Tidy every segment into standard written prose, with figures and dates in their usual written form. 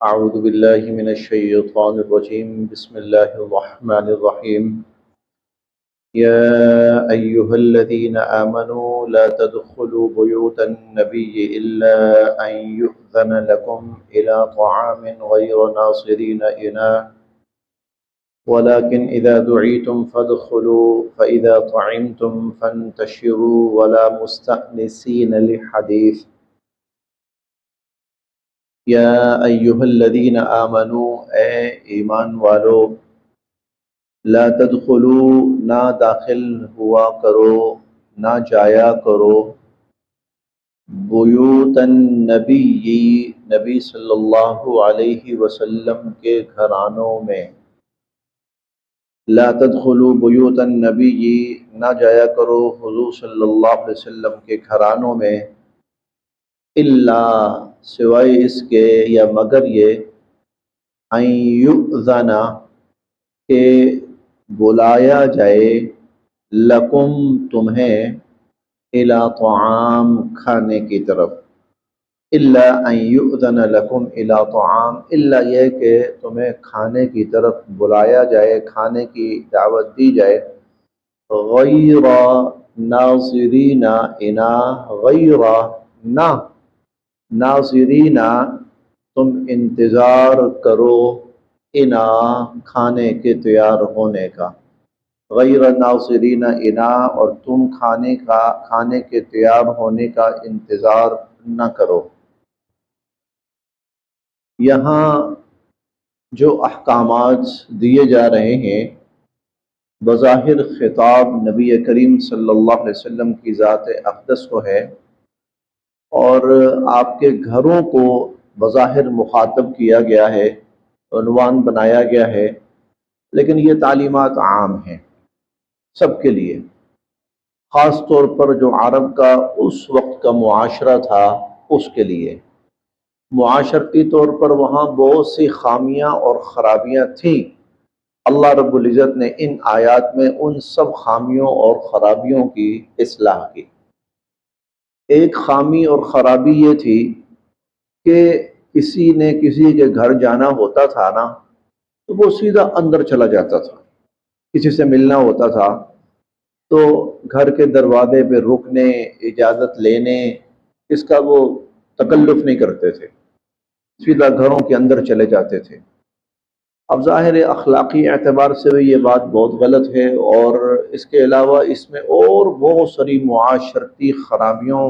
أعوذ بالله من الشيطان الرجيم بسم الله الرحمن الرحيم يا أيها الذين آمنوا لا تدخلوا بيوت النبي إلا أن يؤذن لكم إلى طعام غير ناصرين إناه ولكن إذا دعيتم فادخلوا فإذا طعمتم فانتشروا ولا مستأنسين لحديث یا ایہا الذین آمنوا اے ایمان والو لا تدخلوا نہ داخل ہوا کرو نہ جایا کرو بیوت النبی نبی صلی اللہ علیہ وسلم کے گھرانوں میں لا تدخلوا بیوت النبی نہ جایا کرو حضور صلی اللہ علیہ وسلم کے گھرانوں میں الا سوائے اس کے یا مگر یہ ان یؤذن کہ بلایا جائے لکم تمہیں الی طعام کھانے کی طرف الا ان یؤذن لکم الی طعام الا یہ کہ تمہیں کھانے کی طرف بلایا جائے کھانے کی دعوت دی جائے غیر ناظرین اناہ غیر نہ ناظرین تم انتظار کرو انا کھانے کے تیار ہونے کا غیر ناظرین انا اور تم کھانے کے تیار ہونے کا انتظار نہ کرو۔ یہاں جو احکامات دیے جا رہے ہیں بظاہر خطاب نبی کریم صلی اللہ علیہ وسلم کی ذات اقدس کو ہے اور آپ کے گھروں کو بظاہر مخاطب کیا گیا ہے، عنوان بنایا گیا ہے، لیکن یہ تعلیمات عام ہیں سب کے لیے، خاص طور پر جو عرب کا اس وقت کا معاشرہ تھا اس کے لیے۔ معاشرتی طور پر وہاں بہت سی خامیاں اور خرابیاں تھیں، اللہ رب العزت نے ان آیات میں ان سب خامیوں اور خرابیوں کی اصلاح کی۔ ایک خامی اور خرابی یہ تھی کہ کسی نے کسی کے گھر جانا ہوتا تھا نا تو وہ سیدھا اندر چلا جاتا تھا، کسی سے ملنا ہوتا تھا تو گھر کے دروازے پہ رکنے، اجازت لینے، اس کا وہ تکلف نہیں کرتے تھے، سیدھا گھروں کے اندر چلے جاتے تھے۔ اب ظاہر اخلاقی اعتبار سے بھی یہ بات بہت غلط ہے، اور اس کے علاوہ اس میں اور بہت ساری معاشرتی خرابیوں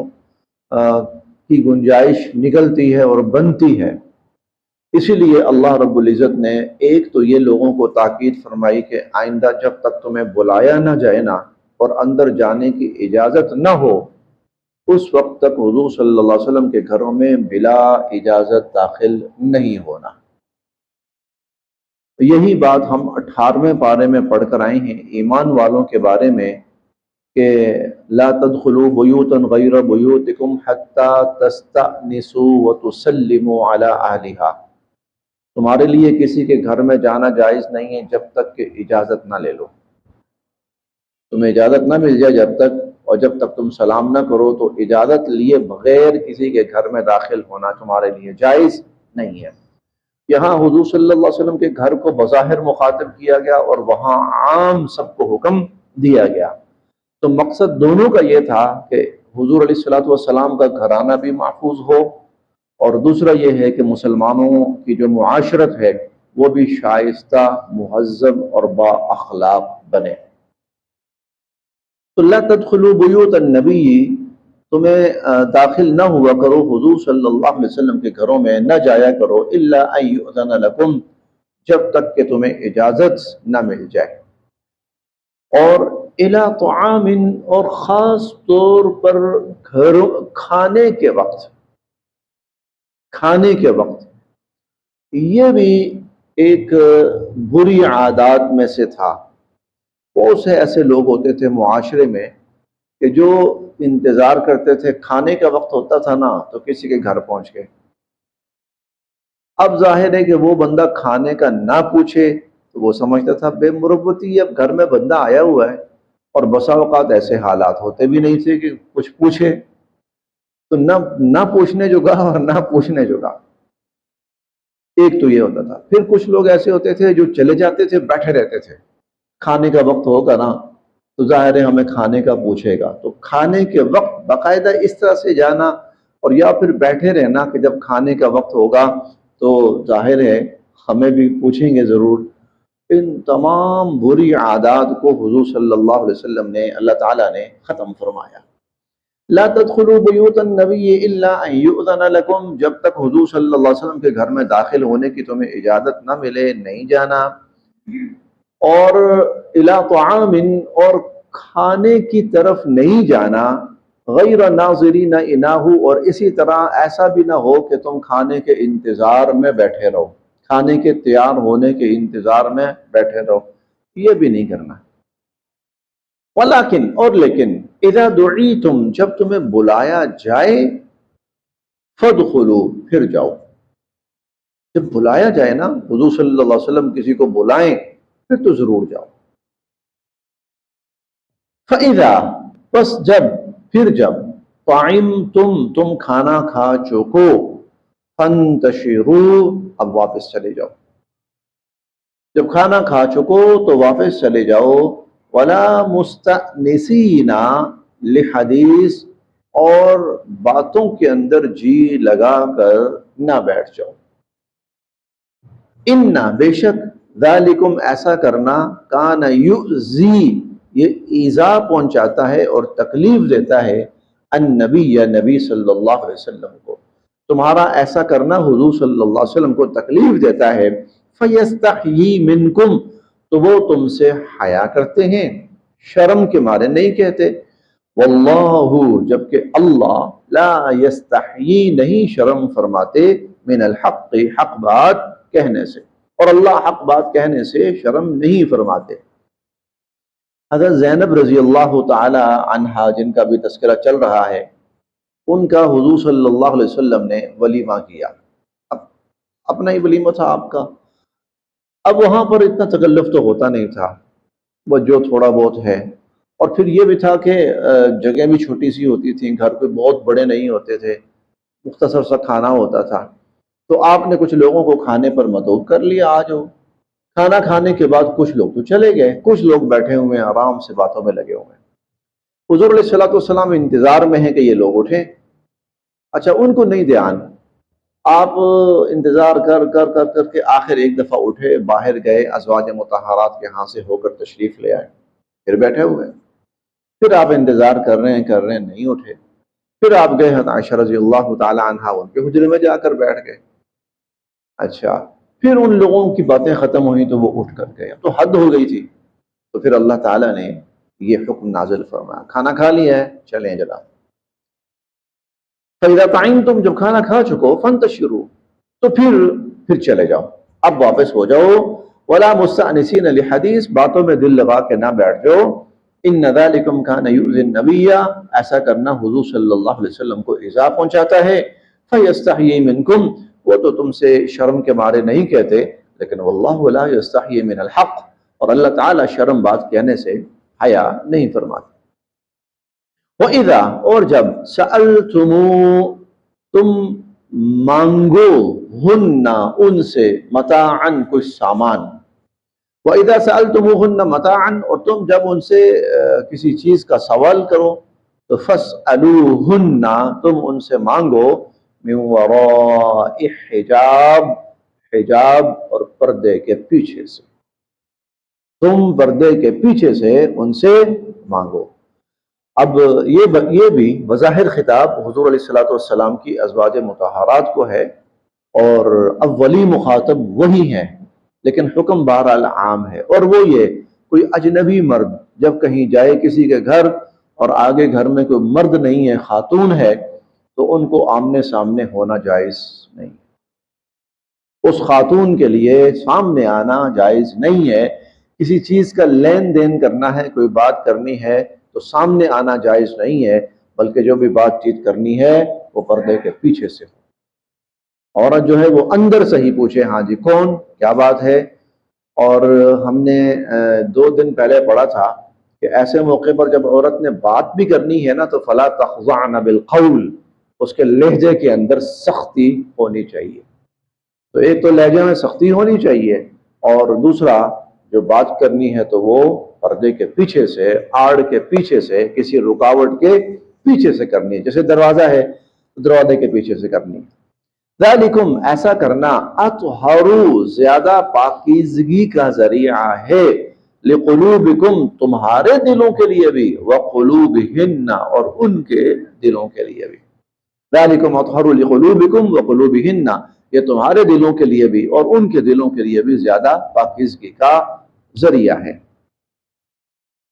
کی گنجائش نکلتی ہے اور بنتی ہے۔ اسی لیے اللہ رب العزت نے ایک تو یہ لوگوں کو تاکید فرمائی کہ آئندہ جب تک تمہیں بلایا نہ جائے نا اور اندر جانے کی اجازت نہ ہو اس وقت تک حضور صلی اللہ علیہ وسلم کے گھروں میں بلا اجازت داخل نہیں ہونا۔ یہی بات ہم 18ویں پارے میں پڑھ کر آئے ہیں ایمان والوں کے بارے میں کہ لا تدخلوا بیوتا غیر بیوتکم حتی تستأنسوا وتسلموا علی اہلہا، تمہارے لیے کسی کے گھر میں جانا جائز نہیں ہے جب تک کہ اجازت نہ لے لو، تمہیں اجازت نہ مل جائے جب تک، اور جب تک تم سلام نہ کرو تو اجازت لیے بغیر کسی کے گھر میں داخل ہونا تمہارے لیے جائز نہیں ہے۔ یہاں حضور صلی اللہ علیہ وسلم کے گھر کو بظاہر مخاطب کیا گیا اور وہاں عام سب کو حکم دیا گیا، تو مقصد دونوں کا یہ تھا کہ حضور علیہ الصلوۃ والسلام کا گھرانہ بھی محفوظ ہو، اور دوسرا یہ ہے کہ مسلمانوں کی جو معاشرت ہے وہ بھی شائستہ، مہذب اور با اخلاق بنے۔ تو لا تدخلوا بیوت النبی، تمہیں داخل نہ ہوا کرو حضور صلی اللہ علیہ وسلم کے گھروں میں، نہ جایا کرو الا ان یؤذن لکم، جب تک کہ تمہیں اجازت نہ مل جائے، اور الی طعام، اور خاص طور پر کھانے کے وقت یہ بھی ایک بری عادات میں سے تھا۔ بہت سے ایسے لوگ ہوتے تھے معاشرے میں کہ جو انتظار کرتے تھے، کھانے کا وقت ہوتا تھا نا تو کسی کے گھر پہنچ گئے۔ اب ظاہر ہے کہ وہ بندہ کھانے کا نہ پوچھے تو وہ سمجھتا تھا بے مروتی، اب گھر میں بندہ آیا ہوا ہے، اور بسا اوقات ایسے حالات ہوتے بھی نہیں تھے کہ کچھ پوچھے، تو نہ پوچھنے جوگا اور نہ پوچھنے جوگا۔ ایک تو یہ ہوتا تھا. پھر کچھ لوگ ایسے ہوتے تھے جو چلے جاتے تھے، بیٹھے رہتے تھے. کھانے کا وقت ہوگا نا تو ظاہر ہے ہمیں کھانے کا پوچھے گا، تو کھانے کے وقت باقاعدہ اس طرح سے جانا اور یا پھر بیٹھے رہنا کہ جب کھانے کا وقت ہوگا تو ظاہر ہے ہمیں بھی پوچھیں گے ضرور. ان تمام بری عادات کو حضور صلی اللہ علیہ وسلم نے، اللہ تعالیٰ نے ختم فرمایا. لا تدخلوا بیوت النبی الا ان یؤذن لکم، جب تک حضور صلی اللہ علیہ وسلم کے گھر میں داخل ہونے کی تمہیں اجازت نہ ملے نہیں جانا. اور الی طعام، اور کھانے کی طرف نہیں جانا، غیر ناظرین اناہ، اور اسی طرح ایسا بھی نہ ہو کہ تم کھانے کے انتظار میں بیٹھے رہو، کھانے کے تیار ہونے کے انتظار میں بیٹھے رہو، یہ بھی نہیں کرنا. ولیکن، اور لیکن، اذا دعیتم، جب تمہیں بلایا جائے، فادخلوا، پھر جاؤ. جب بلایا جائے نا، حضور صلی اللہ علیہ وسلم کسی کو بلائیں پھر تو ضرور جاؤ. فَإِذَا، بس جب، پھر جب، طَعِمْتُمْ، تم کھانا کھا چکو، فَانْتَشِرُوا، اب واپس چلے جاؤ. جب کھانا کھا چکو تو واپس چلے جاؤ. وَلَا مُسْتَأْنِسِينَ لِحَدِيث، اور باتوں کے اندر جی لگا کر نہ بیٹھ جاؤ. اِنَّا، بے شک، ذَلِكُمْ، ایسا کرنا، کَانَ یُؤْذِی، یہ ایذا پہنچاتا ہے اور تکلیف دیتا ہے، النبی، یا نبی صلی اللہ علیہ وسلم کو. تمہارا ایسا کرنا حضور صلی اللہ علیہ وسلم کو تکلیف دیتا ہے. فَيَسْتَحْيِی مِنْکُمْ، تو وہ تم سے حیا کرتے ہیں، شرم کے مارے نہیں کہتے. واللہ، جبکہ اللہ، لا یستحیی، نہیں شرم فرماتے، من الحق، حق بات کہنے سے، اور اللہ حق بات کہنے سے شرم نہیں فرماتے. حضرت زینب رضی اللہ تعالی عنہا، جن کا بھی تذکرہ چل رہا ہے، ان کا حضور صلی اللہ علیہ وسلم نے ولیمہ کیا. اپنا ہی ولیمہ تھا آپ کا. اب وہاں پر اتنا تکلف تو ہوتا نہیں تھا، وہ جو تھوڑا بہت ہے. اور پھر یہ بھی تھا کہ جگہ بھی چھوٹی سی ہوتی تھی، گھر کوئی بہت بڑے نہیں ہوتے تھے، مختصر سا کھانا ہوتا تھا. تو آپ نے کچھ لوگوں کو کھانے پر مدعو کر لیا، آ جاؤ. کھانا کھانے کے بعد کچھ لوگ تو چلے گئے، کچھ لوگ بیٹھے ہوئے ہیں، آرام سے باتوں میں لگے ہوئے ہیں. حضور علیہ الصلوۃ والسلام انتظار میں ہیں کہ یہ لوگ اٹھیں. اچھا، ان کو نہیں دھیان. آپ انتظار کر کر کر کر کے آخر ایک دفعہ اٹھے، باہر گئے، ازواج مطہرات کے ہاں سے ہو کر تشریف لے آئے، پھر بیٹھے ہوئے. پھر آپ انتظار کر رہے ہیں، نہیں اٹھے. پھر آپ گئے حضرت عائشہ رضی اللہ تعالی عنہا، ان کے حجرے میں جا کر بیٹھ گئے. اچھا، پھر ان لوگوں کی باتیں ختم ہوئیں تو وہ اٹھ کر گئے. اب تو حد ہو گئی تھی. تو پھر اللہ تعالیٰ نے یہ حکم نازل فرمایا، کھانا کھا لیا ہے، چلیں جناب. فَإِذَا طَعِمْتُمْ، جب کھانا کھا چکو، فَانْتَشِرُوا، تو پھر چلے جاؤ، اب واپس ہو جاؤ. وَلَا مُسْتَأْنِسِينَ لِحَدِيث، باتوں میں دل لگا کے نہ بیٹھ جاؤ. إِنَّ ذَلِكُمْ كَانَ يُؤْذِي النَّبِيَّ، ایسا کرنا حضور صلی اللہ علیہ وسلم کو ایذا پہنچاتا ہے. فَيَسْتَحْيِي مِنْكُمْ، وہ تو تم سے شرم کے مارے نہیں کہتے، لیکن واللہ لا يستحيي من الحق، اور اللہ تعالیٰ شرم بات کہنے سے حیا نہیں فرماتے. وَإِذَا، اور جب، سَأَلْتُمُوا، تم مانگو، ہن، ان سے، متاعن، کچھ سامان. وَإِذَا سَأَلْتُمُوهُنَّ مَتَاعًا، اور تم جب ان سے کسی چیز کا سوال کرو، تو فَاسْأَلُوهُنَّ، تم ان سے مانگو، مِنْ وَرَاءِ حِجَاب، حجاب اور پردے کے پیچھے سے. تم پردے کے پیچھے سے ان سے مانگو. اب یہ بھی بظاہر خطاب حضور علیہ الصلوۃ والسلام کی ازواج مطہرات کو ہے، اور اولی مخاطب وہی ہیں، لیکن حکم بہرحال عام ہے. اور وہ یہ، کوئی اجنبی مرد جب کہیں جائے کسی کے گھر اور آگے گھر میں کوئی مرد نہیں ہے، خاتون ہے، تو ان کو آمنے سامنے ہونا جائز نہیں. اس خاتون کے لیے سامنے آنا جائز نہیں ہے. کسی چیز کا لین دین کرنا ہے، کوئی بات کرنی ہے، تو سامنے آنا جائز نہیں ہے، بلکہ جو بھی بات چیت کرنی ہے وہ پردے کے پیچھے سے ہو. عورت جو ہے وہ اندر سے ہی پوچھے، ہاں جی کون، کیا بات ہے. اور ہم نے 2 دن پہلے پڑھا تھا کہ ایسے موقع پر جب عورت نے بات بھی کرنی ہے نا، تو فلا تخضعن بالقول، اس کے لہجے کے اندر سختی ہونی چاہیے. تو ایک تو لہجے میں سختی ہونی چاہیے، اور دوسرا جو بات کرنی ہے تو وہ پردے کے پیچھے سے، آڑ کے پیچھے سے، کسی رکاوٹ کے پیچھے سے کرنی ہے۔ جیسے دروازہ ہے، دروازے کے پیچھے سے کرنی ہے۔ ذالکم، ایسا کرنا، اطہروا، زیادہ پاکیزگی کا ذریعہ ہے، لقلوبکم، تمہارے دلوں کے لیے بھی، وقلوبہن، اور ان کے دلوں کے لیے بھی۔ ذالکم اطہر لقلوبکم وقلوبہن، یہ تمہارے دلوں کے لیے بھی اور ان کے دلوں کے لیے بھی زیادہ پاکیزگی کا ذریعہ ہے۔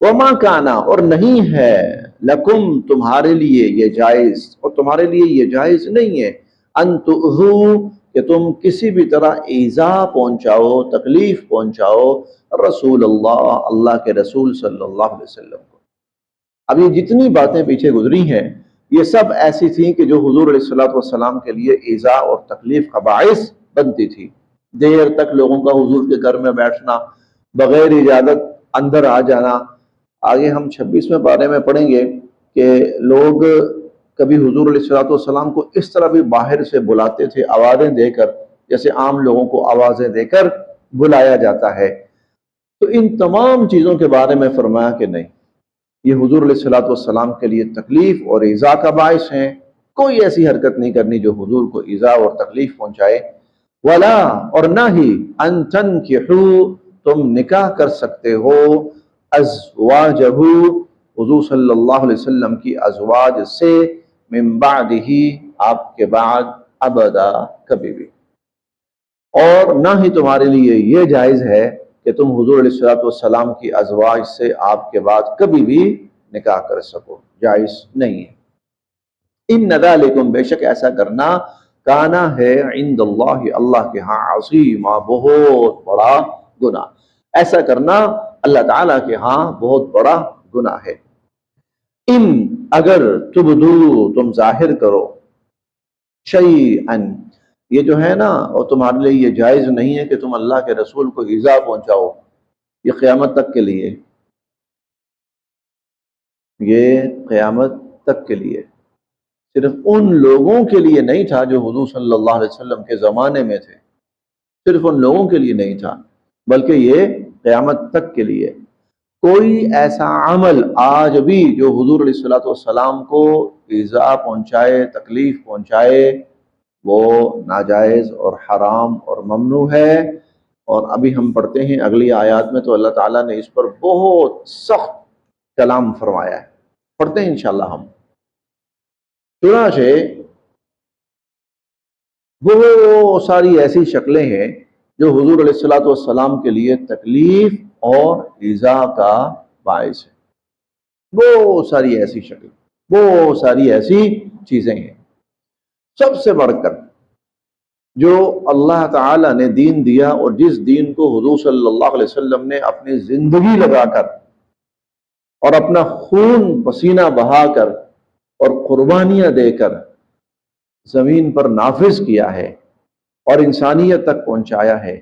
وما کانا، اور نہیں ہے، لکم، تمہارے لیے یہ جائز، اور تمہارے لیے یہ جائز نہیں ہے، ان تؤذوا، کہ تم کسی بھی طرح ایذا پہنچاؤ، تکلیف پہنچاؤ، رسول اللہ، اللہ کے رسول صلی اللہ علیہ وسلم کو۔ اب یہ جتنی باتیں پیچھے گزری ہیں یہ سب ایسی تھیں کہ جو حضور علیہ الصلوۃ والسلام کے لیے ایذا اور تکلیف کا باعث بنتی تھی۔ دیر تک لوگوں کا حضور کے گھر میں بیٹھنا، بغیر اجازت اندر آ جانا۔ آگے ہم 26ویں پارے میں پڑھیں گے کہ لوگ کبھی حضور علیہ الصلوۃ والسلام کو اس طرح بھی باہر سے بلاتے تھے، آوازیں دے کر، جیسے عام لوگوں کو آوازیں دے کر بلایا جاتا ہے۔ تو ان تمام چیزوں کے بارے میں فرمایا کہ نہیں، یہ حضور علیہ الصلوۃ والسلام کے لیے تکلیف اور ایذا کا باعث ہیں، کوئی ایسی حرکت نہیں کرنی جو حضور کو ایذا اور تکلیف پہنچائے۔ ولا، اور نہ ہی، ان تنکحوا، تم نکاح کر سکتے ہو، ازواجہ، حضور صلی اللہ علیہ وسلم کی ازواج سے، من بعدہ، آپ کے بعد، ابدا، کبھی بھی۔ اور نہ ہی تمہارے لیے یہ جائز ہے کہ تم حضور علیہ الصلوۃ والسلام کی ازواج سے آپ کے بعد کبھی بھی نکاح کر سکو، جائز نہیں ہے۔ ان ذالکم، بے شک ایسا کرنا، کانا ہے، عند اللہ، اللہ کے ہاں، عظیما، بہت بڑا گناہ۔ ایسا کرنا اللہ تعالیٰ کے ہاں بہت بڑا گناہ ہے۔ ان، اگر، تبدو، تم ظاہر کرو، شیئن، یہ جو ہے نا، اور تمہارے لیے یہ جائز نہیں ہے کہ تم اللہ کے رسول کو ایذا پہنچاؤ، یہ قیامت تک کے لیے، یہ قیامت تک کے لیے، صرف ان لوگوں کے لیے نہیں تھا جو حضور صلی اللہ علیہ وسلم کے زمانے میں تھے، صرف ان لوگوں کے لیے نہیں تھا، بلکہ یہ قیامت تک کے لیے۔ کوئی ایسا عمل آج بھی جو حضور علیہ الصلوۃ والسلام کو ایذا پہنچائے، تکلیف پہنچائے، وہ ناجائز اور حرام اور ممنوع ہے۔ اور ابھی ہم پڑھتے ہیں اگلی آیات میں تو اللہ تعالیٰ نے اس پر بہت سخت کلام فرمایا ہے، پڑھتے ہیں انشاءاللہ ہم۔ چنانچہ وہ ساری ایسی شکلیں ہیں جو حضور علیہ الصلوۃ والسلام کے لیے تکلیف اور ایذا کا باعث ہے، وہ ساری ایسی شکلیں، وہ ساری ایسی چیزیں ہیں۔ سب سے بڑھ کر جو اللہ تعالیٰ نے دین دیا، اور جس دین کو حضور صلی اللہ علیہ وسلم نے اپنی زندگی لگا کر اور اپنا خون پسینہ بہا کر اور قربانیاں دے کر زمین پر نافذ کیا ہے اور انسانیت تک پہنچایا ہے،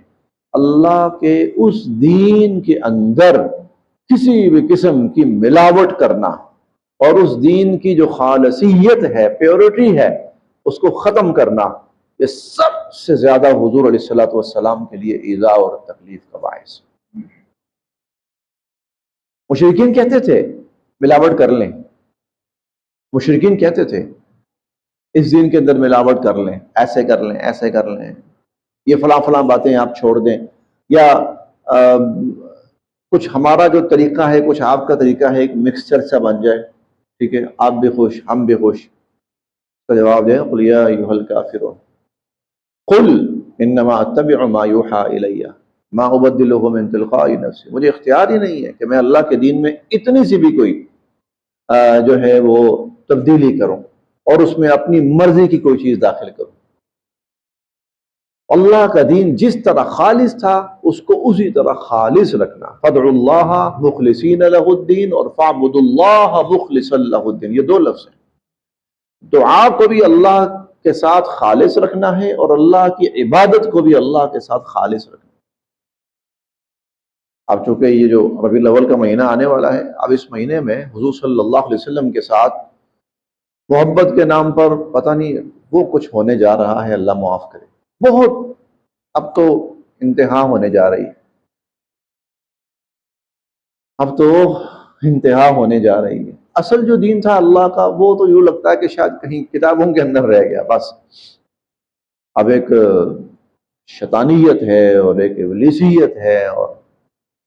اللہ کے اس دین کے اندر کسی بھی قسم کی ملاوٹ کرنا اور اس دین کی جو خالصیت ہے، پیورٹی ہے، اس کو ختم کرنا، یہ سب سے زیادہ حضور علیہ الصلوۃ والسلام کے لیے ایذا اور تکلیف کا باعث۔ مشرکین کہتے تھے ملاوٹ کر لیں، مشرکین کہتے تھے اس دین کے اندر ملاوٹ کر لیں، ایسے کر لیں، ایسے کر لیں، یہ فلاں فلاں باتیں آپ چھوڑ دیں، یا کچھ ہمارا جو طریقہ ہے، کچھ آپ کا طریقہ ہے، ایک مکسچر سا بن جائے، ٹھیک ہے، آپ بھی خوش، ہم بھی خوش۔ اس کا جواب دیں، قل یا ایھا الکافرون قل انما اتبع ما یوحی الی ما ابدلہ من تلقاء نفسی، مجھے اختیار ہی نہیں ہے کہ میں اللہ کے دین میں اتنی سی بھی کوئی جو ہے وہ تبدیلی کروں اور اس میں اپنی مرضی کی کوئی چیز داخل کروں۔ اللہ کا دین جس طرح خالص تھا اس کو اسی طرح خالص رکھنا۔ فادعوا اللہ مخلصین لہ الدین اور فاعبدوا اللہ مخلصا لہ الدین، یہ دو لفظ ہیں۔ دعا کو بھی اللہ کے ساتھ خالص رکھنا ہے اور اللہ کی عبادت کو بھی اللہ کے ساتھ خالص رکھنا ہے۔ اب چونکہ یہ جو ربیع الاول کا مہینہ آنے والا ہے، اب اس مہینے میں حضور صلی اللہ علیہ وسلم کے ساتھ محبت کے نام پر پتہ نہیں وہ کچھ ہونے جا رہا ہے، اللہ معاف کرے، بہت اب تو انتہا ہونے جا رہی ہے، اب تو انتہا ہونے جا رہی ہے۔ اصل جو دین تھا اللہ کا، وہ تو یوں لگتا ہے کہ شاید کہیں کتابوں کے اندر رہ گیا بس۔ اب ایک شیطانیت ہے اور ایک ابلیسیت ہے، اور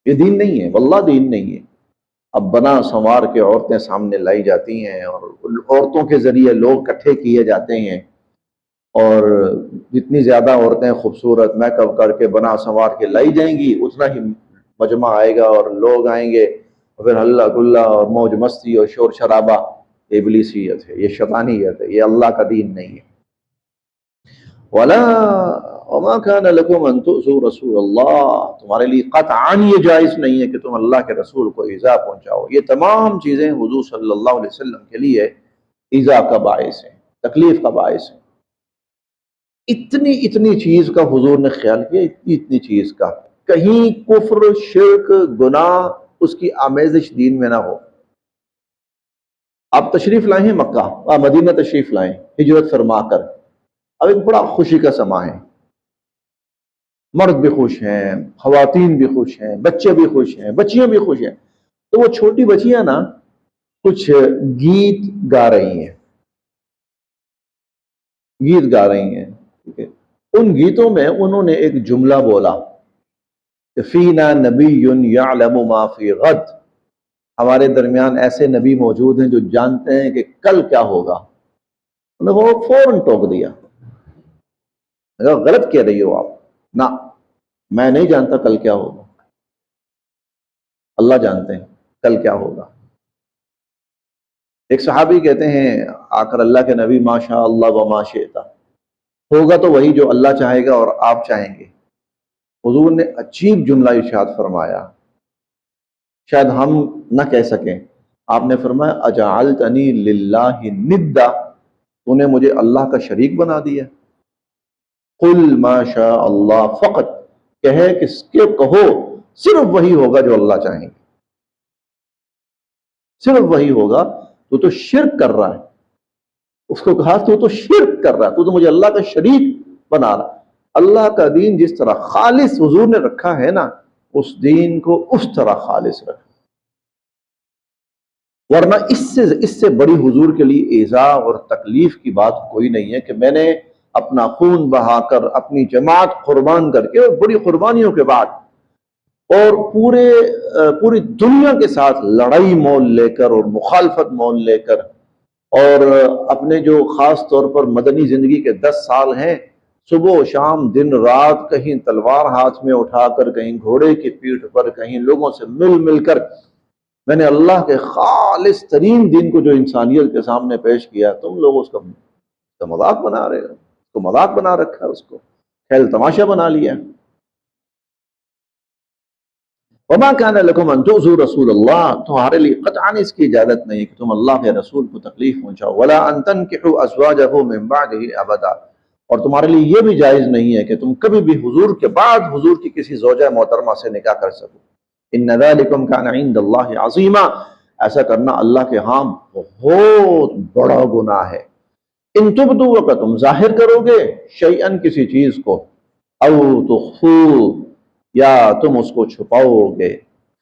یہ دین نہیں ہے، واللہ دین نہیں ہے۔ اب بنا سنوار کے عورتیں سامنے لائی جاتی ہیں، اور عورتوں کے ذریعے لوگ اکٹھے کیے جاتے ہیں، اور جتنی زیادہ عورتیں خوبصورت میک اپ کر کے بنا سنوار کے لائی جائیں گی، اتنا ہی مجمع آئے گا اور لوگ آئیں گے، اور پھر ہلہ گلا اور موج مستی اور شور شرابہ۔ یہ ابلیسیت ہے، یہ شیطانیت ہے، یہ اللہ کا دین نہیں ہے۔ وَلَا وَمَا كَانَ لَكُمْ أَن تُؤْذُوا رَسُولَ اللَّهِ، تمہارے لیے قطعاً یہ جائز نہیں ہے کہ تم اللہ کے رسول کو ایذا پہنچاؤ۔ یہ تمام چیزیں حضور صلی اللہ علیہ وسلم کے لیے ایذا کا باعث ہیں، تکلیف کا باعث ہیں۔ اتنی چیز کا حضور نے خیال کیا، اتنی چیز کا، کہیں کفر شرک گناہ اس کی آمیزش دین میں نہ ہو۔ آپ تشریف لائے ہیں مکہ، مدینہ تشریف لائیں ہجرت فرما کر، اب ایک بڑا خوشی کا سماں ہے، مرد بھی خوش ہیں، خواتین بھی خوش ہیں، بچے بھی خوش ہیں، بچیاں بھی خوش ہیں۔ تو وہ چھوٹی بچیاں نا کچھ گیت گا رہی ہیں، گیت گا رہی ہیں، ٹھیک ہے؟ ان گیتوں میں انہوں نے ایک جملہ بولا کہ فینا نبی یعلم ما فی غد، ہمارے درمیان ایسے نبی موجود ہیں جو جانتے ہیں کہ کل کیا ہوگا۔ انہوں نے وہ فوراً ٹوک دیا، غلط کہہ رہی ہو آپ، نہ میں نہیں جانتا کل کیا ہوگا، اللہ جانتے ہیں کل کیا ہوگا۔ ایک صحابی کہتے ہیں آ کر اللہ کے نبی، ما شاء اللہ وما شئت، ہوگا تو وہی جو اللہ چاہے گا اور آپ چاہیں گے۔ حضور نے عجیب جملہ ارشاد فرمایا، شاید ہم نہ کہہ سکیں۔ آپ نے فرمایا اجعلتنی للہ ندا، تو نے مجھے اللہ کا شریک بنا دیا۔ قل ما شاء اللہ فقط، کہو صرف وہی ہوگا جو اللہ چاہیں گے، صرف وہی ہوگا۔ تو شرک کر رہا ہے، اس کو کہا تو شرک کر رہا ہے، تو مجھے اللہ کا شریک بنا رہا۔ اللہ کا دین جس طرح خالص حضور نے رکھا ہے نا، اس دین کو اس طرح خالص رکھا، ورنہ اس سے بڑی حضور کے لیے ایذا اور تکلیف کی بات کوئی نہیں ہے کہ میں نے اپنا خون بہا کر، اپنی جماعت قربان کر کے، اور بڑی قربانیوں کے بعد، اور پوری دنیا کے ساتھ لڑائی مول لے کر اور مخالفت مول لے کر، اور اپنے جو خاص طور پر مدنی زندگی کے 10 سال ہیں، صبح و شام دن رات کہیں تلوار ہاتھ میں اٹھا کر، کہیں گھوڑے کی پیٹھ پر، کہیں لوگوں سے مل کر میں نے اللہ کے خالص ترین دین کو جو انسانیت کے سامنے پیش کیا، تم لوگ اس کا مذاق بنا رہے ہو، اس کو مذاق بنا رکھا ہے، اس کو کھیل تماشا بنا لیا۔ وما كان لكم ان تؤذوا رسول اللہ، تمہارے لیے قطعاً اس کی اجازت نہیں کہ تم اللہ کے رسول کو تکلیف پہنچاؤ۔ ولا ان تنكحوا ازواجه من بعده ابدا، اور تمہارے لیے یہ بھی جائز نہیں ہے کہ تم کبھی بھی حضور کے بعد حضور کی کسی زوجہ محترمہ سے نکاح کر سکو۔ ان ذلكم كان عند اللہ عظیما، ایسا کرنا اللہ کے ہاں بہت بڑا گناہ ہے۔ ان تبدوا، اگر تم ظاہر کرو گے، شیئا کسی چیز کو، او تخفوه، یا تم اس کو چھپاؤ گے،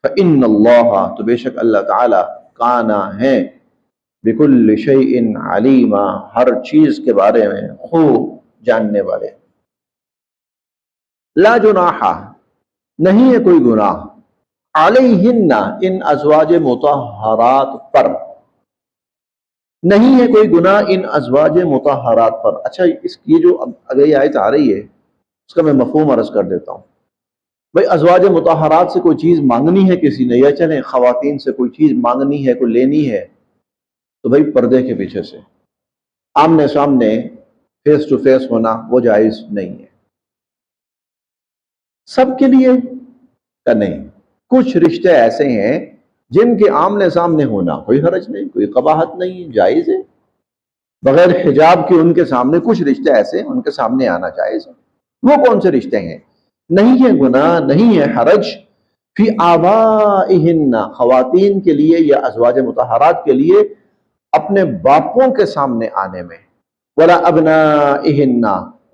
فإن اللہ، تو بے شک اللہ تعالی، کانا ہے، بکل شیء علیما، ہر چیز کے بارے میں خوب جاننے والے۔ لا جناح، نہیں ہے کوئی گناہ، علیہن، ان ازواج مطہرات پر، نہیں ہے کوئی گناہ ان ازواج مطہرات پر۔ اچھا، اس کی جو اگر یہ آیت آ رہی ہے، اس کا میں مفہوم عرض کر دیتا ہوں۔ بھئی ازواج مطہرات سے کوئی چیز مانگنی ہے کسی نے، یا چلیں خواتین سے کوئی چیز مانگنی ہے، کوئی لینی ہے، تو بھئی پردے کے پیچھے سے، آمنے سامنے، فیس ٹو فیس ہونا وہ جائز نہیں ہے۔ سب کے لیے کا نہیں، کچھ رشتے ایسے ہیں جن کے آمنے سامنے ہونا کوئی حرج نہیں، کوئی قباحت نہیں، جائز ہے۔ بغیر حجاب کے ان کے سامنے کچھ رشتے ایسے ہیں، ان کے سامنے آنا جائز ہے۔ وہ کون سے رشتے ہیں؟ نہیں ہے گناہ، نہیں ہے حرج، فی آبائہن، خواتین کے لیے یا ازواج مطہرات کے لیے اپنے باپوں کے سامنے آنے میں، ولا ابنائہن،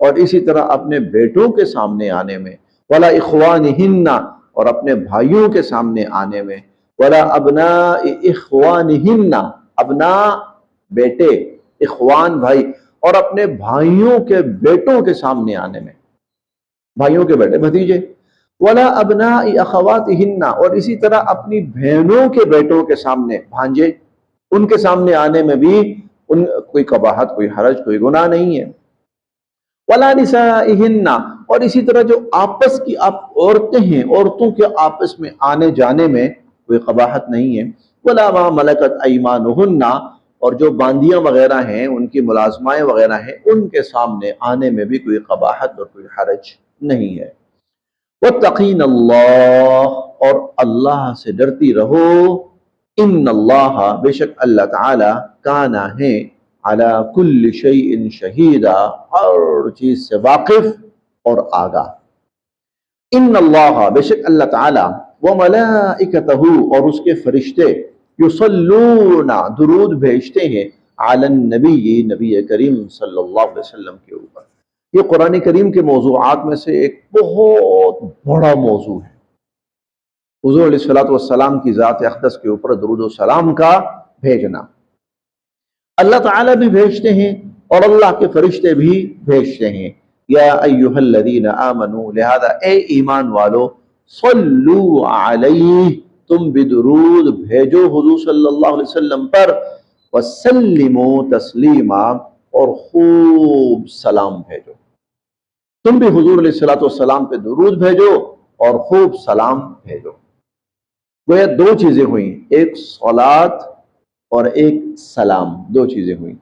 اور اسی طرح اپنے بیٹوں کے سامنے آنے میں، ولا اخوانہن، اور اپنے بھائیوں کے سامنے آنے میں، ولا ابناء اخوانہن، ابنا بیٹے، اخوان بھائی، اور اپنے بھائیوں کے بیٹوں کے سامنے آنے میں، بھائیوں کے بیٹے بھتیجے، ولا ابناء اخواتہن، اور اسی طرح اپنی بہنوں کے بیٹوں کے سامنے، بھانجے، ان کے سامنے آنے میں بھی کوئی قباحت، کوئی حرج، کوئی گناہ نہیں ہے، ولا نسائہن، اور اسی طرح جو آپس کی عورتیں ہیں، عورتوں کے آپس میں آنے جانے میں کوئی قباحت نہیں ہے، ولا ما ملکت ایمانہن، اور جو باندیاں وغیرہ ہیں، ان کی ملازمائیں وغیرہ ہیں، ان کے سامنے آنے میں بھی کوئی قباحت اور کوئی حرج نہیں ہے۔ واتقین اللہ، اور اللہ سے ڈرتی رہو، ان اللہ، بے شک اللہ تعالی، کانا ہے، علی کل شیء شہیدا، ہر چیز سے واقف اور آگاہ۔ ان اللہ، بے شک اللہ تعالی، وملائکتہ، اور اس کے فرشتے، یصلون، درود بھیجتے ہیں، علی النبی، نبی کریم صلی اللہ علیہ وسلم کے اوپر۔ یہ قرآن کریم کے موضوعات میں سے ایک بہت بڑا موضوع ہے، حضور علیہ الصلوۃ والسلام کی ذات اقدس کے اوپر درود و سلام کا بھیجنا۔ اللہ تعالیٰ بھی بھیجتے ہیں اور اللہ کے فرشتے بھی بھیجتے ہیں۔ یا ایہا الذین آمنوا، لہذا اے ایمان والو، صلو علیہ، تم بھی درود بھیجو حضور صلی اللہ علیہ وسلم پر، وسلموا تسلیما، اور خوب سلام بھیجو۔ تم بھی حضور علیہ الصلوۃ والسلام پہ درود بھیجو اور خوب سلام بھیجو۔ گویا دو چیزیں ہوئیں، ایک صلاۃ اور ایک سلام، دو چیزیں ہوئیں،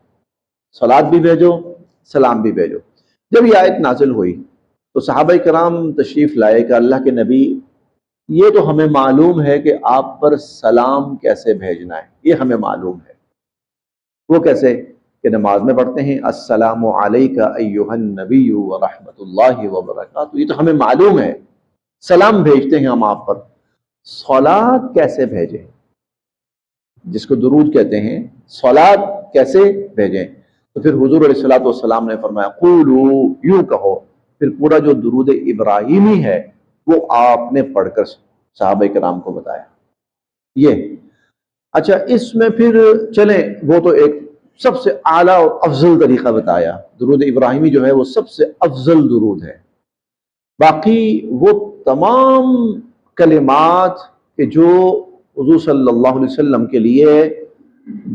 صلاۃ بھی بھیجو، سلام بھی بھیجو۔ جب یہ آیت نازل ہوئی تو صحابہ کرام تشریف لائے کہ اللہ کے نبی، یہ تو ہمیں معلوم ہے کہ آپ پر سلام کیسے بھیجنا ہے، یہ ہمیں معلوم ہے۔ وہ کیسے؟ کہ نماز میں پڑھتے ہیں السلام علیک ایہا النبی ورحمۃ اللہ وبرکاتہ، یہ تو ہمیں معلوم ہے، سلام بھیجتے ہیں ہم آپ پر۔ صلاۃ کیسے بھیجیں، جس کو درود کہتے ہیں، صلاۃ کیسے بھیجیں؟ تو پھر حضور علیہ الصلوۃ والسلام نے فرمایا قولو، یوں کہو، پھر پورا جو درود ابراہیمی ہے وہ آپ نے پڑھ کر صحابہ کرام کو بتایا۔ یہ اچھا، اس میں پھر چلیں، وہ تو ایک سب سے اعلیٰ اور افضل طریقہ بتایا، درود ابراہیمی جو ہے وہ سب سے افضل درود ہے۔ باقی وہ تمام کلمات کہ جو حضور صلی اللہ علیہ وسلم کے لیے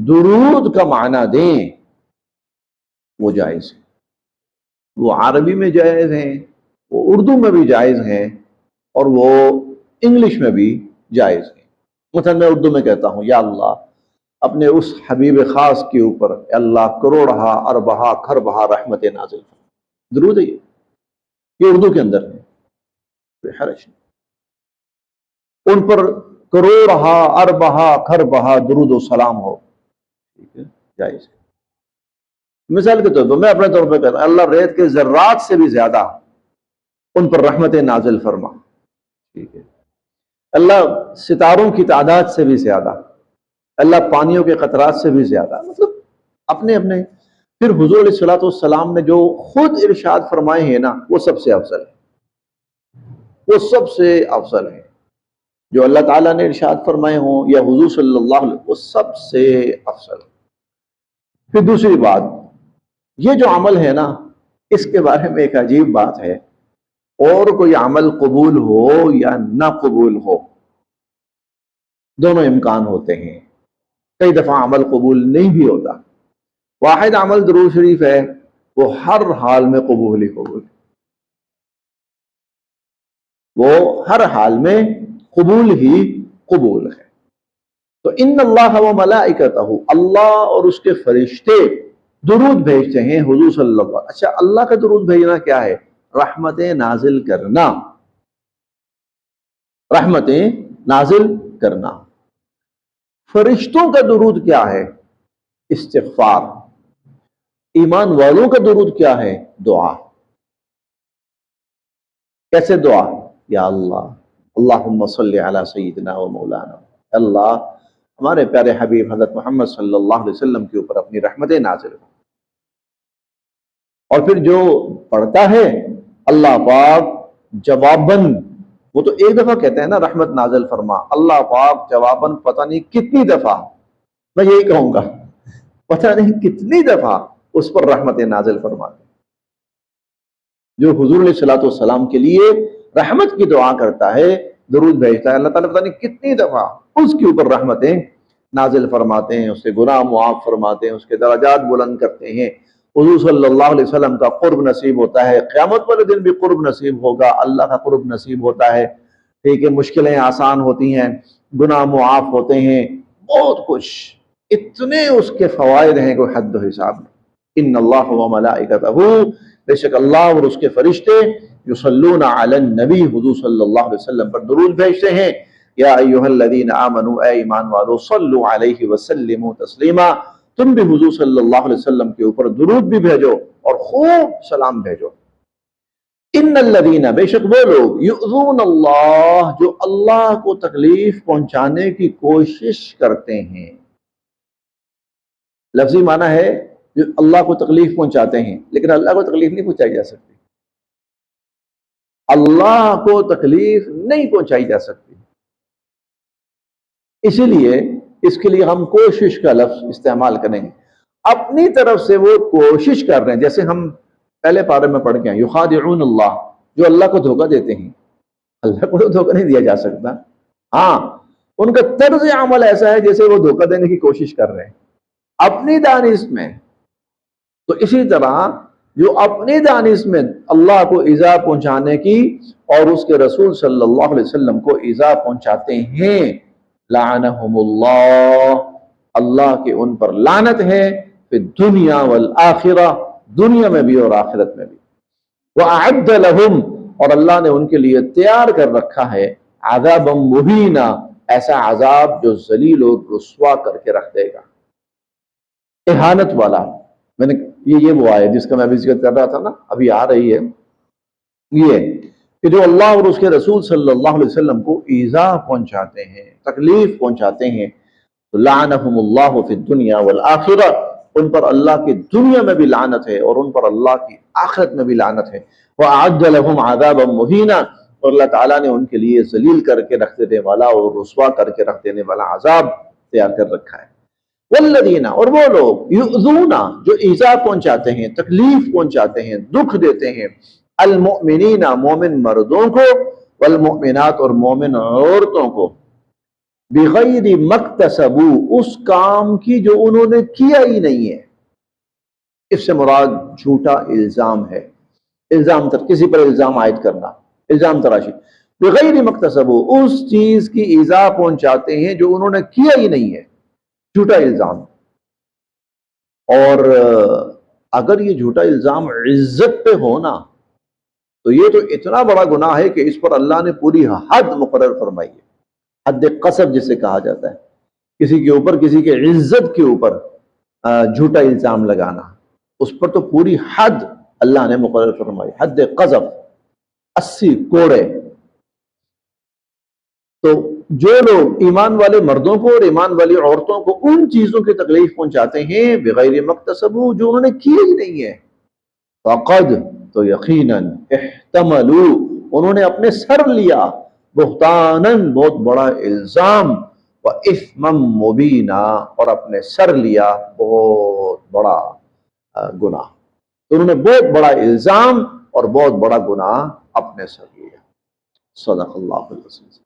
درود کا معنی دیں، وہ جائز ہیں، وہ عربی میں جائز ہیں، وہ اردو میں بھی جائز ہیں، اور وہ انگلش میں بھی جائز ہیں۔ مثلا میں اردو میں کہتا ہوں، یا اللہ، اپنے اس حبیب خاص کے اوپر اے اللہ کروڑہا اربہا کھربہا رحمت نازل فرما، درود ہے یہ اردو کے اندر ہے، کوئی حرج نہیں، ان پر کروڑہا اربہا کھربہا درود و سلام ہو، ٹھیک ہے، جائز ہے۔ مثال کے طور پر میں اپنے طور پہ کہتا ہوں، اللہ ریت کے ذرات سے بھی زیادہ ان پر رحمت نازل فرما، ٹھیک ہے، اللہ ستاروں کی تعداد سے بھی زیادہ، اللہ پانیوں کے قطرات سے بھی زیادہ، مطلب اپنے اپنے۔ پھر حضور علیہ الصلوۃ والسلام نے جو خود ارشاد فرمائے ہیں نا، وہ سب سے افضل ہے، وہ سب سے افضل ہے، جو اللہ تعالیٰ نے ارشاد فرمائے ہوں یا حضور صلی اللہ علیہ وسلم، وہ سب سے افضل ہے۔ پھر دوسری بات، یہ جو عمل ہے نا، اس کے بارے میں ایک عجیب بات ہے، اور کوئی عمل قبول ہو یا نہ قبول ہو، دونوں امکان ہوتے ہیں، کئی دفعہ عمل قبول نہیں بھی ہوتا۔ واحد عمل درود شریف ہے، وہ ہر حال میں قبول ہی قبول ہے، وہ ہر حال میں قبول ہی قبول ہے۔ تو ان اللہ و ملائکتہ، اللہ اور اس کے فرشتے درود بھیجتے ہیں حضور صلی اللہ علیہ وسلم۔ اچھا، اللہ کا درود بھیجنا کیا ہے؟ رحمتیں نازل کرنا، رحمتیں نازل کرنا۔ فرشتوں کا درود کیا ہے؟ استغفار۔ ایمان والوں کا درود کیا ہے؟ دعا۔ کیسے دعا؟ یا اللہ، اللہم صلی علی سیدنا و مولانا، اللہ ہمارے پیارے حبیب حضرت محمد صلی اللہ علیہ وسلم کے اوپر اپنی رحمتیں نازل کرو۔ اور پھر جو پڑھتا ہے اللہ پاک جواباً، وہ تو ایک دفعہ کہتے ہیں نا رحمت نازل فرما، اللہ پاک جواباً پتہ نہیں کتنی دفعہ، میں یہی کہوں گا پتہ نہیں کتنی دفعہ اس پر رحمت نازل فرماتے. جو حضور علیہ الصلوۃ والسلام کے لیے رحمت کی دعا کرتا ہے، درود بھیجتا ہے، اللہ تعالیٰ پتہ نہیں کتنی دفعہ اس کے اوپر رحمتیں نازل فرماتے ہیں، اس کے گناہ معاف فرماتے ہیں، اس کے درجات بلند کرتے ہیں. حضور صلی اللہ علیہ وسلم کا قرب نصیب ہوتا ہے، قیامت والے دن بھی قرب نصیب ہوگا، اللہ کا قرب نصیب ہوتا ہے. ٹھیک ہے، مشکلیں آسان ہوتی ہیں، گناہ معاف ہوتے ہیں، بہت کچھ، اتنے اس کے فوائد ہیں کوئی حد و حساب نہیں. ان اللہ و ملائکتہ، بے شک اللہ اور اس کے فرشتے یصلون علی النبی، حضور صلی اللہ علیہ وسلم پر درود بھیجتے ہیں. یا ایھا الذین آمنوا، اے ایمان والو، صلو علیہ وسلموا تسلیما، تم بھی حضور صلی اللہ علیہ وسلم کے اوپر درود بھی بھیجو اور خوب سلام بھیجو. ان الذین، بے شک وہ لوگ، یؤذون اللہ، جو اللہ کو تکلیف پہنچانے کی کوشش کرتے ہیں. لفظی معنی ہے جو اللہ کو تکلیف پہنچاتے ہیں، لیکن اللہ کو تکلیف نہیں پہنچائی جا سکتی. اللہ کو تکلیف نہیں پہنچائی جا سکتی. اسی لیے اس کے لیے ہم کوشش کا لفظ استعمال کریں گے. اپنی طرف سے وہ کوشش کر رہے ہیں، جیسے ہم پہلے پارے میں پڑھ کے ہیں، یخادعون اللہ، جو اللہ کو دھوکہ دیتے ہیں. اللہ کو تو دھوکہ نہیں دیا جا سکتا. ہاں، ان کا طرز عمل ایسا ہے جیسے وہ دھوکہ دینے کی کوشش کر رہے ہیں اپنی دانش میں. تو اسی طرح جو اپنی دانش میں اللہ کو ایذا پہنچانے کی اور اس کے رسول صلی اللہ علیہ وسلم کو ایذا پہنچاتے ہیں، لعنہم اللہ، اللہ کے ان پر لعنت ہے، فی الدنیا والآخرہ، دنیا میں بھی اور آخرت میں بھی. وَأَعَدَّ لَهُمْ، اور اللہ نے ان کے لیے تیار کر رکھا ہے، عذابا مہینا، ایسا عذاب جو ذلیل اور رسوا کر کے رکھ دے گا، اہانت والا. میں نے یہ وہ آیت جس کا میں ابھی ذکر کر رہا تھا نا، ابھی آ رہی ہے، یہ کہ جو اللہ اور اس کے رسول صلی اللہ علیہ وسلم کو ایذا پہنچاتے ہیں، تکلیف پہنچاتے ہیں، تو لعنہم اللہ فی الدنیا والآخرہ، ان پر اللہ کی دنیا میں بھی لعنت ہے اور ان پر اللہ کی آخرت میں بھی لعنت ہے. وَأَعَدَّ لَهُمْ عَذَابًا مُهِينًا، اور اللہ تعالیٰ نے ان کے لیے ذلیل کر کے رکھ دینے والا اور رسوا کر کے رکھ دینے والا عذاب تیار کر رکھا ہے. والذین، اور وہ لوگ، یؤذون، جو ایذا پہنچاتے ہیں، تکلیف پہنچاتے ہیں، دکھ دیتے ہیں، المؤمنین، مومن مردوں کو، والمؤمنات، اور مومن عورتوں کو، بغیر مکتسبوا، اس کام کی جو انہوں نے کیا ہی نہیں ہے. اس سے مراد جھوٹا الزام ہے، الزام کسی پر الزام عائد کرنا، الزام تراشی. بغیر مکتسبوا، اس چیز کی ایذا پہنچاتے ہیں جو انہوں نے کیا ہی نہیں ہے، جھوٹا الزام. اور اگر یہ جھوٹا الزام عزت پہ ہونا تو یہ تو اتنا بڑا گناہ ہے کہ اس پر اللہ نے پوری حد مقرر فرمائی ہے. حد قذف جسے کہا جاتا ہے، کسی کے اوپر، کسی کے عزت کے اوپر جھوٹا الزام لگانا، اس پر تو پوری حد اللہ نے مقرر فرمائی، حد قذف، 80 کوڑے. تو جو لوگ ایمان والے مردوں کو اور ایمان والی عورتوں کو ان چیزوں کی تکلیف پہنچاتے ہیں بغیر مکتسبو، جو انہوں نے کیے ہی نہیں ہے، فقد، تو یقیناً، احتملوا، انہوں نے اپنے سر لیا، بہتاناً، بہت بڑا الزام، واثما مبینا، اور اپنے سر لیا بہت بڑا گناہ. تو انہوں نے بہت بڑا الزام اور بہت بڑا گناہ اپنے سر لیا. صدق اللہ العظیم.